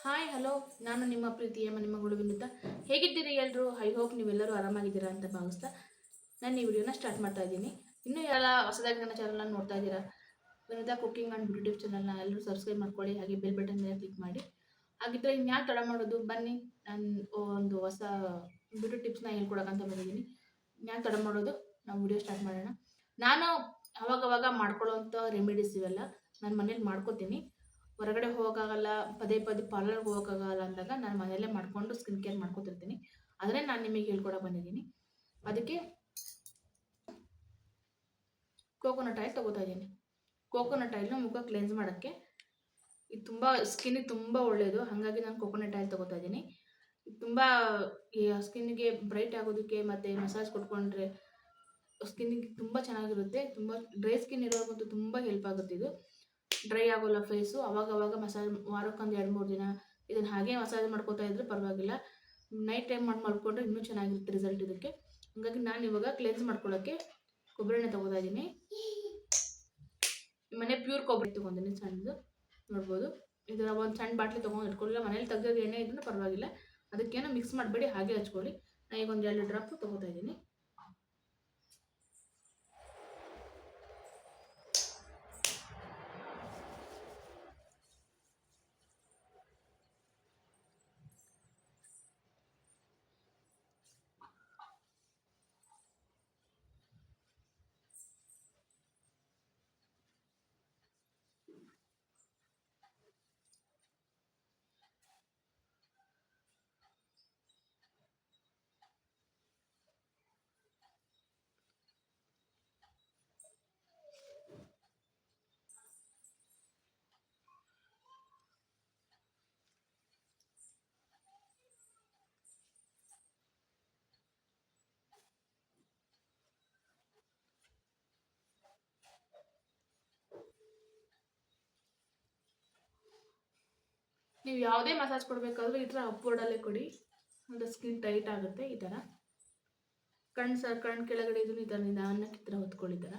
Hi hello, ನಾನು ನಿಮ್ಮ ಪ್ರೀತಿಯ ನಿಮ್ಮ ಗುಳುವಿನಿಂದ ಹೇಗಿದ್ದೀರಿ ಎಲ್ಲರೂ? ಐ ಹೋಪ್ ನೀವೆಲ್ಲರೂ ಆರಾಮಾಗಿದ್ದೀರಾ ಅಂತ ಭಾವಿಸ್ತಾ ನಾನು ಈ ವಿಡಿಯೋನ ಸ್ಟಾರ್ಟ್ ಮಾಡ್ತಾ ಇದ್ದೀನಿ. ಇನ್ನೂ ಎಲ್ಲ ಹೊಸದಾಗಿ ನನ್ನ ಚಾನಲ್ನ ನೋಡ್ತಾ ಇದ್ದೀರಾ, ವಿನಿತಾ ಕುಕಿಂಗ್ ಆ್ಯಂಡ್ ಯೂಟ್ಯೂಬ್ ಚಾನಲ್ನ ಎಲ್ಲರೂ ಸಬ್ಸ್ಕ್ರೈಬ್ ಮಾಡ್ಕೊಳ್ಳಿ, ಹಾಗೆ ಬೆಲ್ ಬಟನ್ ಮೇಲೆ ಕ್ಲಿಕ್ ಮಾಡಿ. ಹಾಗಿದ್ದರೆ ಇನ್ಯಾಕೆ ತಡ ಮಾಡೋದು, ಬನ್ನಿ ನಾನು ಒಂದು ಹೊಸ ಬ್ಯೂಟಿ ಟಿಪ್ಸ್ನ ಹೇಳ್ಕೊಡೋಕ್ಕಂತ ಬಂದಿದ್ದೀನಿ. ಇನ್ಯಾಕೆ ತಡ ಮಾಡೋದು, ನಾವು ವಿಡಿಯೋ ಸ್ಟಾರ್ಟ್ ಮಾಡೋಣ. ನಾನು ಅವಾಗವಾಗ ಮಾಡ್ಕೊಳ್ಳೋವಂಥ ರೆಮಿಡೀಸ್ ಇವೆಲ್ಲ ನಾನು ಮನೇಲಿ ಮಾಡ್ಕೋತೀನಿ. ಹೊರಗಡೆ ಹೋಗೋಕ್ಕಾಗಲ್ಲ, ಪದೇ ಪದೇ ಪಾರ್ಲರ್ಗೆ ಹೋಗೋಕ್ಕಾಗಲ್ಲ ಅಂದಾಗ ನಾನು ಮನೆಯಲ್ಲೇ ಮಾಡಿಕೊಂಡು ಸ್ಕಿನ್ ಕೇರ್ ಮಾಡ್ಕೊತಿರ್ತೀನಿ. ಅದನ್ನೇ ನಾನು ನಿಮಗೆ ಹೇಳ್ಕೊಡಕ್ಕೆ ಬಂದಿದ್ದೀನಿ. ಅದಕ್ಕೆ ಕೋಕೋನಟ್ ಆಯಿಲ್ ತೊಗೋತಾ ಇದ್ದೀನಿ. ಕೋಕೋನಟ್ ಆಯಿಲ್ನ ಮುಖ ಕ್ಲೆನ್ಸ್ ಮಾಡೋಕ್ಕೆ ಇದು ತುಂಬ ಸ್ಕಿನ್ನಿಗೆ ತುಂಬ ಒಳ್ಳೆಯದು. ಹಾಗಾಗಿ ನಾನು ಕೋಕೋನಟ್ ಆಯಿಲ್ ತೊಗೋತಾ ಇದ್ದೀನಿ. ತುಂಬ ಸ್ಕಿನ್ನಿಗೆ ಬ್ರೈಟ್ ಆಗೋದಕ್ಕೆ ಮತ್ತು ಮಸಾಜ್ ಕೊಟ್ಕೊಂಡ್ರೆ ಸ್ಕಿನ್ನಿಗೆ ತುಂಬ ಚೆನ್ನಾಗಿರುತ್ತೆ. ತುಂಬ ಡ್ರೈ ಸ್ಕಿನ್ ಇರೋರ್ಗಂತೂ ತುಂಬ ಹೆಲ್ಪ್ ಆಗುತ್ತೆ. ಇದು ಡ್ರೈ ಆಗೋಲ್ಲ ಫೇಸು. ಅವಾಗವಾಗ ಮಸಾಜ್ ವಾರಕ್ಕೊಂದು 2-3 ದಿನ ಇದನ್ನು ಹಾಗೆ ಮಸಾಜ್ ಮಾಡ್ಕೋತಾ ಇದ್ರೆ ಪರವಾಗಿಲ್ಲ. ನೈಟ್ ಟೈಮ್ ಮಾಡಿ ಮಾಡ್ಕೊಂಡ್ರೆ ಇನ್ನೂ ಚೆನ್ನಾಗಿರುತ್ತೆ ರಿಸಲ್ಟ್ ಇದಕ್ಕೆ. ಹಾಗಾಗಿ ನಾನು ಇವಾಗ ಕ್ಲೆನ್ಸ್ ಮಾಡ್ಕೊಳ್ಳೋಕ್ಕೆ ಕೊಬ್ಬರಿ ಎಣ್ಣೆ ತೊಗೋತಾ ಇದ್ದೀನಿ. ಮನೆ ಪ್ಯೂರ್ ಕೊಬ್ಬರಿ ತೊಗೊಂಡಿದ್ದೀನಿ, ಸಣ್ಣದು ನೋಡ್ಬೋದು. ಇದರ ಒಂದು ಸಣ್ಣ ಬಾಟ್ಲಿ ತೊಗೊಂಡು ಇಟ್ಕೊಳ್ಳಿಲ್ಲ, ಮನೇಲಿ ತೆಗೆದ ಎಣ್ಣೆ ಇದ್ರೂ ಪರವಾಗಿಲ್ಲ. ಅದಕ್ಕೇನೋ ಮಿಕ್ಸ್ ಮಾಡಬೇಡಿ, ಹಾಗೆ ಹಚ್ಕೊಳ್ಳಿ. ನಾನು ಈಗ ಒಂದು 2 ಡ್ರಾಪ್ ತೊಗೋತಾ ಇದ್ದೀನಿ. ನೀವು ಯಾವುದೇ ಮಸಾಜ್ ಕೊಡಬೇಕಾದ್ರೂ ಈ ಥರ ಅಪ್ವರ್ಡಲ್ಲೇ ಕೊಡಿ, ಅಂದರೆ ಸ್ಕಿನ್ ಟೈಟ್ ಆಗುತ್ತೆ. ಈ ಥರ ಕಣ್ಣು ಕೆಳಗಡೆ ಇದನ್ನು ಈ ಥರ ನಿಧಾನಕ್ಕೆ ಈ ಥರ ಹೊತ್ಕೊಳ್ಳಿ. ಈ ಥರ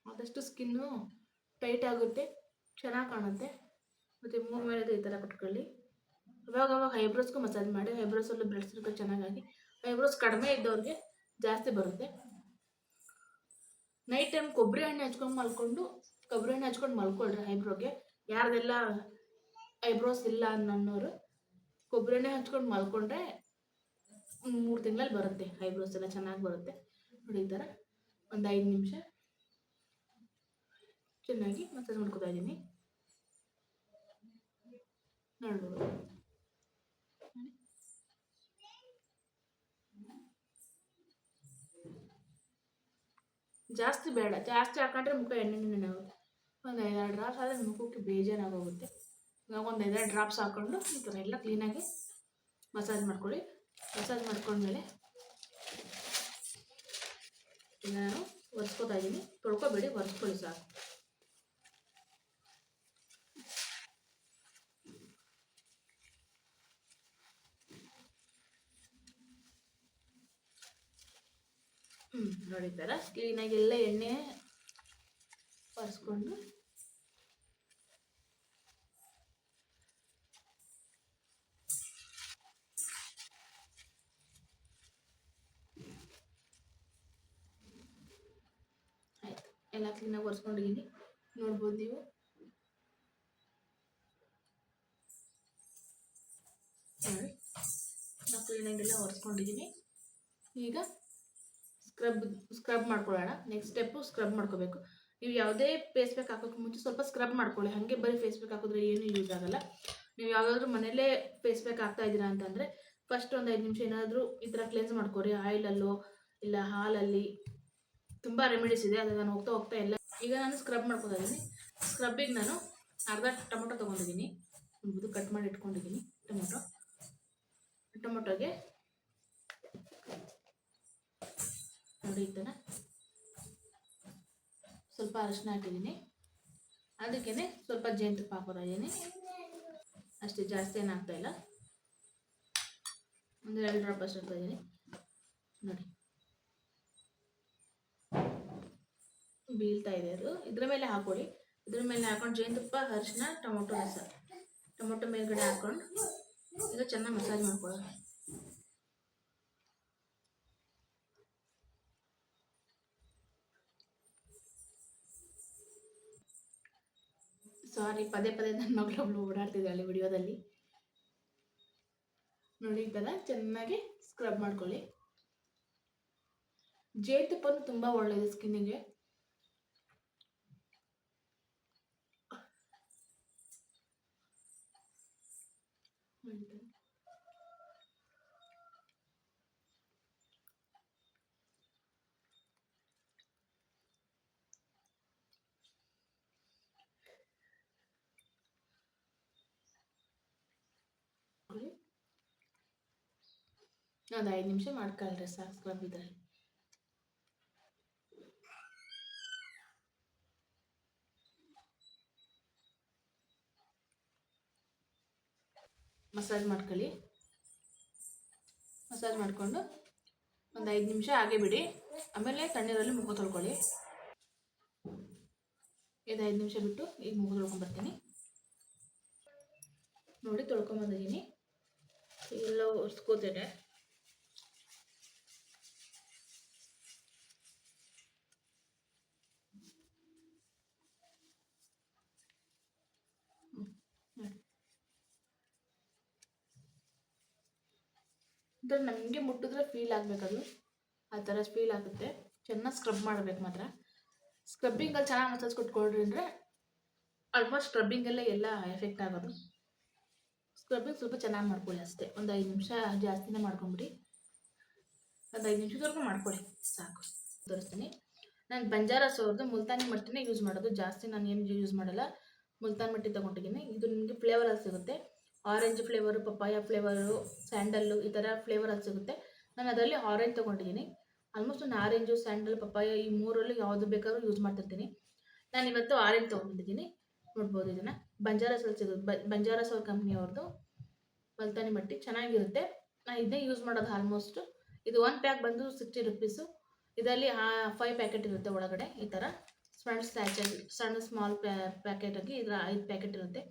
ಆದಷ್ಟು ಸ್ಕಿನ್ನು ಟೈಟ್ ಆಗುತ್ತೆ, ಚೆನ್ನಾಗಿ ಕಾಣುತ್ತೆ. ಮತ್ತು ಮೂವ್ ಮೇಲೆ ಈ ಥರ ಕೊಟ್ಕೊಳ್ಳಿ. ಅವಾಗ ಐಬ್ರೋಸ್ಗೂ ಮಸಾಜ್ ಮಾಡಿ. ಐಬ್ರೋಸಲ್ಲೂ ಬ್ಲಡ್ ಸರ್ಕಲ್ ಚೆನ್ನಾಗಾಗಿ, ಐಬ್ರೋಸ್ ಕಡಿಮೆ ಇದ್ದವ್ರಿಗೆ ಜಾಸ್ತಿ ಬರುತ್ತೆ. ನೈಟ್ ಟೈಮ್ ಕೊಬ್ಬರಿ ಎಣ್ಣೆ ಹಚ್ಕೊಂಡು ಮಲ್ಕೊಳ್ರಿ ಐಬ್ರೋಗೆ. ಯಾರ್ದೆಲ್ಲ ಐಬ್ರೋಸ್ ಇಲ್ಲ ಅನ್ನೋರು ಕೊಬ್ಬರಿ ಎಣ್ಣೆ ಹಚ್ಕೊಂಡು ಮಲ್ಕೊಂಡ್ರೆ 3 ತಿಂಗಳಲ್ಲಿ ಬರುತ್ತೆ, ಐಬ್ರೋಸ್ ಎಲ್ಲ ಚೆನ್ನಾಗಿ ಬರುತ್ತೆ. ನೋಡಿ, ಈ ಥರ ಒಂದು 5 ನಿಮಿಷ ಚೆನ್ನಾಗಿ ಮಸಾಜ್ ಮಾಡ್ಕೊತಾ ಇದ್ದೀನಿ. ನೋಡ್ಬೋದು, ಜಾಸ್ತಿ ಬೇಡ, ಜಾಸ್ತಿ ಹಾಕೊಂಡ್ರೆ ಮುಖ ಎಣ್ಣೆ ಆಗುತ್ತೆ. ಒಂದು 5-6 ಡ್ರಾಪ್ಸ್ ಆದರೆ ಮುಖಕ್ಕೆ ಬೇಜಾರಾಗೋಗುತ್ತೆ. ಇವಾಗ ಒಂದು 5-6 ಡ್ರಾಪ್ಸ್ ಹಾಕ್ಕೊಂಡು ಈ ಥರ ಎಲ್ಲ ಕ್ಲೀನಾಗಿ ಮಸಾಜ್ ಮಾಡ್ಕೊಳ್ಳಿ. ಮಸಾಜ್ ಮಾಡ್ಕೊಂಡ್ಮೇಲೆ ಈಗ ನಾನು ಒರೆಸ್ಕೊತಾ ಇದ್ದೀನಿ. ತೊಳ್ಕೊಬೇಡಿ, ಒರೆಸ್ಕೊಳ್ಳಿ ಸಾಕು. ನೋಡಿ, ಈ ಥರ ಕ್ಲೀನಾಗಿ ಎಲ್ಲ ಎಣ್ಣೆ ಒರೆಸ್ಕೊಂಡು ಆಯಿತು. ಎಲ್ಲ ಕ್ಲೀನಾಗಿ ಒರೆಸ್ಕೊಂಡಿದ್ದೀನಿ, ನೋಡ್ಬೋದು ನೀವು. ನೋಡಿ, ನಾವು ಕ್ಲೀನಾಗೆಲ್ಲ ಒರೆಸ್ಕೊಂಡಿದ್ದೀನಿ. ಈಗ ಸ್ಕ್ರಬ್ ಮಾಡ್ಕೊಳ್ಳೋಣ. ನೆಕ್ಸ್ಟ್ ಸ್ಟೆಪ್ಪು ಸ್ಕ್ರಬ್ ಮಾಡ್ಕೋಬೇಕು. ನೀವು ಯಾವುದೇ ಫೇಸ್ ಪ್ಯಾಕ್ ಹಾಕೋಕ್ಕೆ ಮುಂಚೆ ಸ್ವಲ್ಪ ಸ್ಕ್ರಬ್ ಮಾಡ್ಕೊಳ್ಳಿ. ಹಾಗೆ ಬರೀ ಫೇಸ್ ಪ್ಯಾಕ್ ಹಾಕಿದ್ರೆ ಏನೂ ಯೂಸ್ ಆಗೋಲ್ಲ. ನೀವು ಯಾವುದಾದ್ರೂ ಮನೆಯಲ್ಲೇ ಫೇಸ್ ಪ್ಯಾಕ್ ಹಾಕ್ತಾ ಇದ್ದೀರಾ ಅಂತಂದರೆ ಫಸ್ಟ್ ಒಂದು 5 ನಿಮಿಷ ಏನಾದರೂ ಈ ಥರ ಕ್ಲೆನ್ಸ್ ಮಾಡ್ಕೊರಿ. ಆಯಿಲಲ್ಲೋ ಇಲ್ಲ ಹಾಲಲ್ಲಿ ತುಂಬ ರೆಮಿಡೀಸ್ ಇದೆ, ಅದು ನಾನು ಹೋಗ್ತಾ ಎಲ್ಲ. ಈಗ ನಾನು ಸ್ಕ್ರಬ್ ಮಾಡ್ಕೊತಾ ಇದ್ದೀನಿ. ಸ್ಕ್ರಬ್ಬಿಗೆ ನಾನು ಅರ್ಧ ಟೊಮೊಟೊ ತೊಗೊಂಡಿದ್ದೀನಿ, ಇದು ಕಟ್ ಮಾಡಿ ಇಟ್ಕೊಂಡಿದ್ದೀನಿ. ಟೊಮೊಟೊಗೆ ನೋಡಿ, ಈ ಥರ ಸ್ವಲ್ಪ ಅರಿಶಿನ ಹಾಕಿದ್ದೀನಿ. ಅದಕ್ಕೇ ಸ್ವಲ್ಪ ಜೇನುತುಪ್ಪ ಹಾಕೋತಾ ಇದ್ದೀನಿ ಅಷ್ಟೇ, ಜಾಸ್ತಿ ಏನು ಹಾಕ್ತಾಯಿಲ್ಲ. ಒಂದು 2 ಡ್ರಾಪ್ ಅಷ್ಟು ಹಾಕ್ತಾ ಇದ್ದೀನಿ. ನೋಡಿ, ಬೀಳ್ತಾ ಇದೆ ಅದು. ಇದ್ರ ಮೇಲೆ ಹಾಕೊಳ್ಳಿ. ಇದ್ರ ಮೇಲೆ ಹಾಕೊಂಡು ಜೇನುತುಪ್ಪ, ಅರಿಶಿನ, ಟೊಮೊಟೊ ರಸ ಟೊಮೊಟೊ ಮೇಲ್ಗಡೆ ಹಾಕೊಂಡು ಈಗ ಚೆನ್ನಾಗಿ ಮಸಾಜ್ ಮಾಡ್ಕೊಳ್ಳೋಣ. ಸಾರಿ, ಪದೇ ಪದೇ ನನ್ನ ಮಗಳೊಬ್ಳು ಓಡಾಡ್ತಿದ್ದಾಳೆ ವಿಡಿಯೋದಲ್ಲಿ. ನೋಡಿ, ಈ ಥರ ಚೆನ್ನಾಗಿ ಸ್ಕ್ರಬ್ ಮಾಡ್ಕೊಳ್ಳಿ. ಜೇನುತುಪ್ಪನೂ ತುಂಬ ಒಳ್ಳೆಯದು ಸ್ಕಿನ್ನಿಗೆ. ಒಂದು 5 ನಿಮಿಷ ಮಾಡ್ಕೊಳ್ರಿ ಸಾಕು ಸ್ಕ್ರಬ್ ಇದರಲ್ಲಿ. ಮಸಾಜ್ ಮಾಡ್ಕೊಳ್ಳಿ. ಮಸಾಜ್ ಮಾಡಿಕೊಂಡು ಒಂದು 5 ನಿಮಿಷ ಹಾಗೆ ಬಿಡಿ. ಆಮೇಲೆ ತಣ್ಣೀರಲ್ಲಿ ಮುಖ ತೊಳ್ಕೊಳ್ಳಿ. ಇದು 5 ನಿಮಿಷ ಬಿಟ್ಟು ಈಗ ಮುಖ ತೊಳ್ಕೊಂಡ್ಬರ್ತೀನಿ. ನೋಡಿ, ತೊಳ್ಕೊಂಬಂದಿದ್ದೀನಿ. ಎಲ್ಲ ಒರೆಸ್ಕೋತೇನೆ. ನಮಗೆ ಮುಟ್ಟಿದ್ರೆ ಫೀಲ್ ಆಗಬೇಕದು, ಆ ಥರ ಫೀಲ್ ಆಗುತ್ತೆ. ಚೆನ್ನಾಗಿ ಸ್ಕ್ರಬ್ ಮಾಡಬೇಕು ಮಾತ್ರ. ಸ್ಕ್ರಬ್ಬಿಂಗಲ್ಲಿ ಚೆನ್ನಾಗಿ ಮಸಾಜ್ ಕೊಟ್ಕೊಳ್ರಿ ಅಂದರೆ ಆಲ್ಮೋಸ್ಟ್ ಸ್ಕ್ರಬ್ಬಿಂಗಲ್ಲೇ ಎಲ್ಲ ಎಫೆಕ್ಟ್ ಆಗೋದು. ಸ್ಕ್ರಬ್ಬಿಂಗ್ ಸ್ವಲ್ಪ ಚೆನ್ನಾಗಿ ಮಾಡ್ಕೊಳ್ಳಿ ಅಷ್ಟೇ. ಒಂದು 5 ನಿಮಿಷ ಜಾಸ್ತಿನೇ ಮಾಡ್ಕೊಂಬಿಡಿ. ಒಂದು 5 ನಿಮಿಷದವರೆಗೂ ಮಾಡ್ಕೊಳ್ಳಿ ಸಾಕು. ತೋರಿಸ್ತೀನಿ. ನಾನು ಬಂಜಾರಾಸ್ ಅವ್ರದ್ದು ಮುಲ್ತಾನಿ ಮಟ್ಟಿನೇ ಯೂಸ್ ಮಾಡೋದು ಜಾಸ್ತಿ. ನಾನು ಏನು ಯೂಸ್ ಮಾಡಲ್ಲ. ಮುಲ್ತಾನಿ ಮಟ್ಟಿ ತೊಗೊಂಡಿದ್ದೀನಿ. ಇದು ನಿಮಗೆ ಫ್ಲೇವರಲ್ಲಿ ಸಿಗುತ್ತೆ. ಆರೆಂಜ್ ಫ್ಲೇವರು, ಪಪ್ಪಾಯ ಫ್ಲೇವರು, ಸ್ಯಾಂಡಲ್ಲು, ಈ ಥರ ಫ್ಲೇವರಲ್ಲಿ ಸಿಗುತ್ತೆ. ನಾನು ಅದರಲ್ಲಿ ಆರೆಂಜ್ ತೊಗೊಂಡಿದ್ದೀನಿ. ಆಲ್ಮೋಸ್ಟ್ ನಾನು ಆರೆಂಜು, ಸ್ಯಾಂಡಲ್, ಪಪ್ಪಾಯ ಈ ಮೂರರಲ್ಲಿ ಯಾವುದು ಬೇಕಾದ್ರೂ ಯೂಸ್ ಮಾಡ್ತಿರ್ತೀನಿ. ನಾನು ಇವತ್ತು ಆರೆಂಜ್ ತೊಗೊಂಡಿದ್ದೀನಿ. ನೋಡ್ಬೋದು, ಇದನ್ನು ಬಂಜಾರಾಸಲ್ಲಿ ಸಿಗುತ್ತೆ. ಬಂಜಾರಾಸ್ ಅವ್ರ ಕಂಪ್ನಿಯವ್ರದ್ದು ಮುಲ್ತಾನಿ ಮಟ್ಟಿ ಚೆನ್ನಾಗಿರುತ್ತೆ. ನಾನು ಇದನ್ನೇ ಯೂಸ್ ಮಾಡೋದು ಆಲ್ಮೋಸ್ಟು. ಇದು 1 ಪ್ಯಾಕ್ ಬಂದು 60 ರುಪೀಸು. ಇದರಲ್ಲಿ 5 ಪ್ಯಾಕೆಟ್ ಇರುತ್ತೆ ಒಳಗಡೆ. ಈ ಥರ ಸಣ್ಣ ಸ್ಮಾಲ್ ಪ್ಯಾಕೆಟಾಗಿ ಇದರ 5 ಪ್ಯಾಕೆಟ್ ಇರುತ್ತೆ.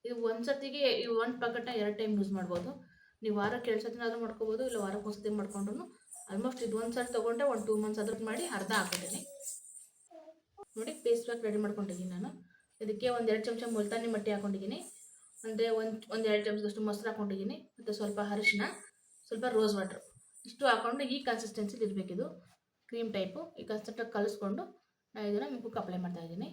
ಇದು ಒಂದು ಸತಿಗೆ ಈ 1 ಪ್ಯಾಕೆಟ್ನ 2 ಟೈಮ್ ಯೂಸ್ ಮಾಡ್ಬೋದು. ನೀವು ವಾರಕ್ಕೆ 2 ಸತಿನಾದ್ರೂ ಮಾಡ್ಕೋಬೋದು, ಇಲ್ಲ ವಾರಕ್ಕೆ 1 ಸತಿ ಮಾಡ್ಕೊಂಡ್ರು ಆಲ್ಮೋಸ್ಟ್ ಇದು ಒಂದು ಸತಿ ತೊಗೊಂಡ್ರೆ 1-2 ಮಂತ್ಸ್ ಅದ್ರದ್ದು ಮಾಡಿ ಅರ್ಧ ಹಾಕಿದ್ದೀನಿ. ನೋಡಿ, ಫೇಸ್ ಪ್ಯಾಕ್ ರೆಡಿ ಮಾಡ್ಕೊಂಡಿದ್ದೀನಿ ನಾನು. ಇದಕ್ಕೆ 1-2 ಚಮಚ ಮುಲ್ತಾನಿ ಮಟ್ಟಿ ಹಾಕೊಂಡಿದ್ದೀನಿ. ಅಂದರೆ ಒಂದು 2 ಚಮಚದಷ್ಟು ಮೊಸರು ಹಾಕೊಂಡಿದ್ದೀನಿ. ಮತ್ತು ಸ್ವಲ್ಪ ಅರಿಶಿನ, ಸ್ವಲ್ಪ ರೋಸ್ ವಾಟ್ರ್, ಇಷ್ಟು ಹಾಕ್ಕೊಂಡು ಈ ಕನ್ಸಿಸ್ಟೆನ್ಸಿಲಿ ಇರಬೇಕಿದು. Cream type. ಈ ಕನ್ಸಿಸ್ಟೆಂಟಾಗಿ ಕಲಿಸ್ಕೊಂಡು ನಾನು ಇದನ್ನು ಮುಖಕ್ಕೆ ಅಪ್ಲೈ ಮಾಡ್ತಾಯಿದ್ದೀನಿ.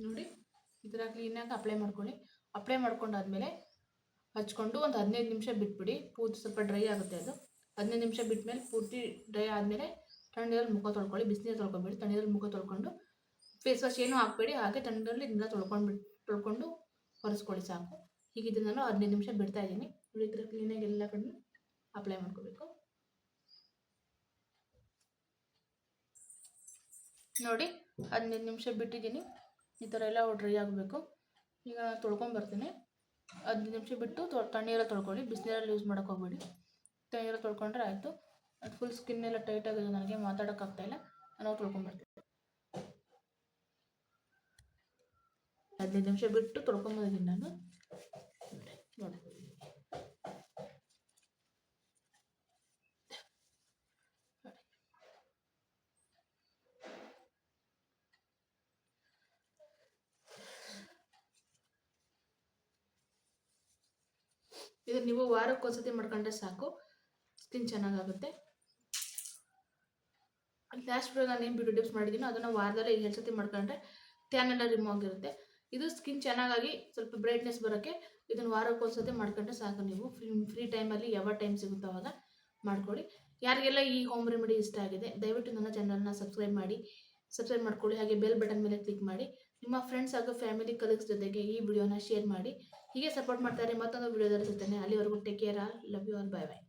ನೋಡಿ ಈ ಥರ ಕ್ಲೀನಾಗಿ ಅಪ್ಲೈ ಮಾಡ್ಕೊಳ್ಳಿ. ಅಪ್ಲೈ ಮಾಡ್ಕೊಂಡಾದ್ಮೇಲೆ ಹಚ್ಕೊಂಡು ಒಂದು 15 ನಿಮಿಷ ಬಿಟ್ಬಿಡಿ. ಪೂರ್ತಿ ಸ್ವಲ್ಪ ಡ್ರೈ ಆಗುತ್ತೆ ಅದು. 15 ನಿಮಿಷ ಬಿಟ್ಮೇಲೆ ಪೂರ್ತಿ ಡ್ರೈ ಆದಮೇಲೆ ತಣ್ಣೀರಲ್ಲಿ ಮುಖ ತೊಳ್ಕೊಳ್ಳಿ. ಬಿಸಿನೀರು ತೊಳ್ಕೊಬೇಡಿ, ತಣ್ಣೀರಲ್ಲಿ ಮುಖ ತೊಳ್ಕೊಂಡು ಫೇಸ್ ವಾಶ್ ಏನೂ ಹಾಕಬೇಡಿ. ಹಾಗೆ ತಣ್ಣೀರಲ್ಲಿ ಇದನ್ನ ತೊಳ್ಕೊಂಡು ಒರೆಸ್ಕೊಳ್ಳಿ ಸಾಕು. ಹೀಗೆ ಇದನ್ನು ನಾನು 15 ನಿಮಿಷ ಬಿಡ್ತಾ ಇದ್ದೀನಿ. ಈ ಥರ ಕ್ಲೀನಾಗಿ ಎಲ್ಲ ಕಡೆ ಅಪ್ಲೈ ಮಾಡ್ಕೋಬೇಕು. ನೋಡಿ 15 ನಿಮಿಷ ಬಿಟ್ಟಿದ್ದೀನಿ. ಈ ಥರ ಎಲ್ಲ ಡ್ರೈ ಆಗಬೇಕು. ಈಗ ನಾನು ತೊಳ್ಕೊಂಬರ್ತೀನಿ. 15 ನಿಮಿಷ ಬಿಟ್ಟು ತಣ್ಣೀರಲ್ಲಿ ತೊಳ್ಕೊಳ್ಳಿ. ಬಿಸಿನೀರಲ್ಲಿ ಯೂಸ್ ಮಾಡೋಕೆ ಹೋಗ್ಬೇಡಿ. ತಣ್ಣೀರಲ್ಲಿ ತೊಳ್ಕೊಂಡ್ರೆ ಆಯಿತು. ಅದು ಫುಲ್ ಸ್ಕಿನ್ ಎಲ್ಲ ಟೈಟ್ ಆಗಿದೆ, ನನಗೆ ಮಾತಾಡೋಕ್ಕಾಗ್ತಾಯಿಲ್ಲ. ನಾನು ತೊಳ್ಕೊಂಬರ್ತೀನಿ. 15 ನಿಮಿಷ ಬಿಟ್ಟು ತೊಳ್ಕೊಂಬಂದಿದ್ದೀನಿ ನಾನು. ನೋಡಿ ಇದು ನೀವು ವಾರಕ್ಕೆ ಒಂದ್ಸತಿ ಮಾಡ್ಕೊಂಡ್ರೆ ಸಾಕು, ಸ್ಕಿನ್ ಚೆನ್ನಾಗಾಗುತ್ತೆ. ಲಾಸ್ಟ್ ವಿಡಿಯೋ ನಾನು ಏನು ಬ್ಯೂಟಿ ಟಿಪ್ಸ್ ಮಾಡಿದ್ದೀನೋ ಅದನ್ನು ವಾರದಲ್ಲಿ 2 ಸತಿ ಮಾಡ್ಕೊಂಡ್ರೆ ಟ್ಯಾನ್ ಎಲ್ಲ ರಿಮೂವ್ ಆಗಿರುತ್ತೆ. ಇದು ಸ್ಕಿನ್ ಚೆನ್ನಾಗಾಗಿ ಸ್ವಲ್ಪ ಬ್ರೈಟ್ನೆಸ್ ಬರೋಕ್ಕೆ ಇದನ್ನು ವಾರಕ್ಕೆ ಒಂದ್ಸತಿ ಮಾಡ್ಕೊಂಡ್ರೆ ಸಾಕು. ನೀವು ಫ್ರೀ ಟೈಮಲ್ಲಿ ಯಾವಾಗ ಟೈಮ್ ಸಿಗುತ್ತೋ ಅವಾಗ ಮಾಡ್ಕೊಳ್ಳಿ. ಯಾರಿಗೆಲ್ಲ ಈ ಹೋಮ್ ರೆಮಿಡಿ ಇಷ್ಟ ಆಗಿದೆ ದಯವಿಟ್ಟು ನನ್ನ ಚಾನಲ್ನ ಸಬ್ಸ್ಕ್ರೈಬ್ ಮಾಡ್ಕೊಳ್ಳಿ. ಹಾಗೆ ಬೆಲ್ ಬಟನ್ ಮೇಲೆ ಕ್ಲಿಕ್ ಮಾಡಿ. ನಿಮ್ಮ ಫ್ರೆಂಡ್ಸ್ ಹಾಗೂ ಫ್ಯಾಮಿಲಿ ಕಲೀಗ್ಸ್ ಜೊತೆಗೆ ಈ ವಿಡಿಯೋನ ಶೇರ್ ಮಾಡಿ. ಹೀಗೆ ಸಪೋರ್ಟ್ ಮಾಡ್ತಾರೆ. ಮತ್ತೊಂದು ವಿಡಿಯೋದಲ್ಲಿ ಸಿಗ್ತಾನೆ. ಅಲ್ಲಿವರೆಗೂ take care. Love you all. Bye by.